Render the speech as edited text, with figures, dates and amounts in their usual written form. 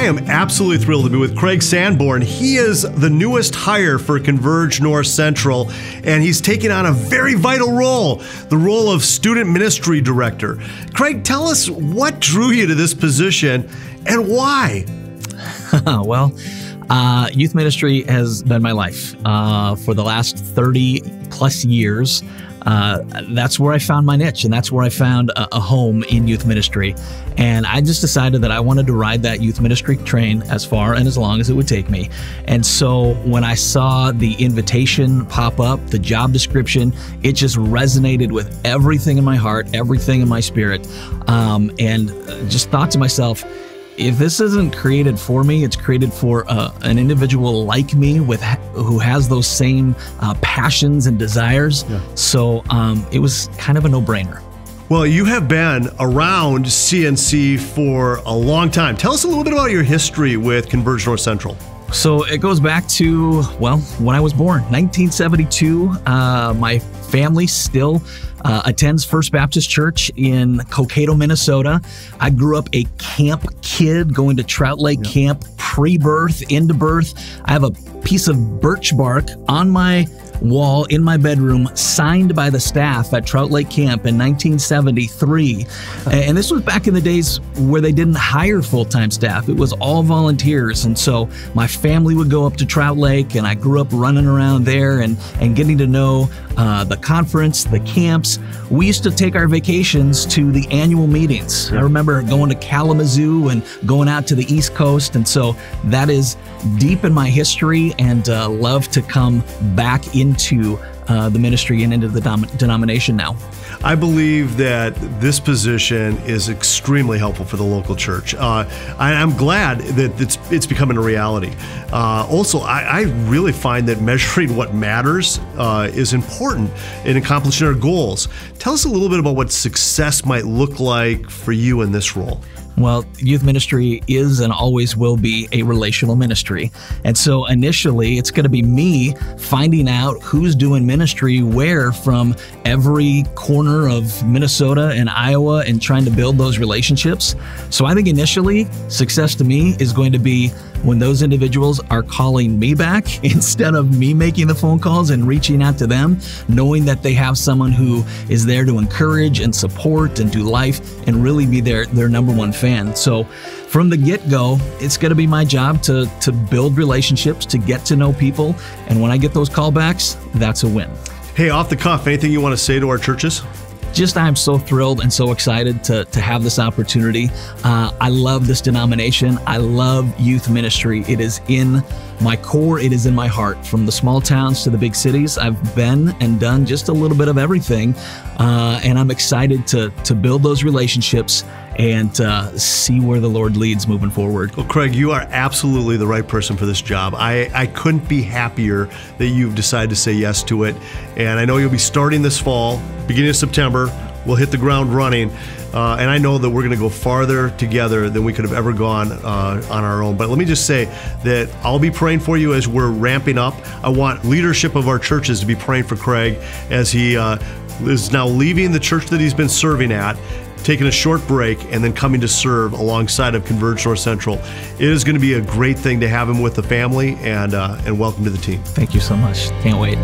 I am absolutely thrilled to be with Craig Sanborn. He is the newest hire for Converge North Central, and he's taking on a very vital role, the role of Student Ministry Director. Craig, tell us what drew you to this position and why? Well, youth ministry has been my life for the last 30 plus years. That's where I found my niche, and that's where I found a home in youth ministry. And I just decided that I wanted to ride that youth ministry train as far and as long as it would take me. And so when I saw the invitation pop up, the job description, it just resonated with everything in my heart, everything in my spirit, and just thought to myself, if this isn't created for me, it's created for an individual like me who has those same passions and desires. Yeah. So it was kind of a no-brainer. Well, you have been around CNC for a long time. Tell us a little bit about your history with Converge North Central. So it goes back to, well, when I was born, 1972. My family still attends First Baptist Church in Cokato, Minnesota. I grew up a camp kid, going to Trout Lake Camp, pre-birth, into birth. I have a piece of birch bark on my wall in my bedroom signed by the staff at Trout Lake Camp in 1973. And this was back in the days where they didn't hire full-time staff. It was all volunteers. And so my family would go up to Trout Lake, and I grew up running around there and getting to know the conference, the camps. We used to take our vacations to the annual meetings. I remember going to Kalamazoo and going out to the East Coast. And so that is deep in my history, and love to come back into the ministry and into the denomination now. I believe that this position is extremely helpful for the local church. I'm glad that it's becoming a reality. Also, I really find that measuring what matters is important in accomplishing our goals. Tell us a little bit about what success might look like for you in this role. Well, youth ministry is and always will be a relational ministry. And so initially, it's going to be me finding out who's doing ministry where from every corner of Minnesota and Iowa and trying to build those relationships. So I think initially, success to me is going to be when those individuals are calling me back instead of me making the phone calls and reaching out to them, knowing that they have someone who is there to encourage and support and do life and really be their number one fan. So from the get-go, it's going to be my job to build relationships, to get to know people. And when I get those callbacks, that's a win. Hey, off the cuff, anything you want to say to our churches? Just, I'm so thrilled and so excited to have this opportunity. I love this denomination. I love youth ministry. It is in my core. It is in my heart. From the small towns to the big cities, I've been and done just a little bit of everything. And I'm excited to build those relationships and see where the Lord leads moving forward. Well, Craig, you are absolutely the right person for this job. I couldn't be happier that you've decided to say yes to it. And I know you'll be starting this fall, beginning of September. We'll hit the ground running. And I know that we're going to go farther together than we could have ever gone on our own. But let me just say that I'll be praying for you as we're ramping up. I want leadership of our churches to be praying for Craig as he is now leaving the church that he's been serving at, taking a short break, and then coming to serve alongside of Converge North Central. It is going to be a great thing to have him with the family, and welcome to the team. Thank you so much. Can't wait.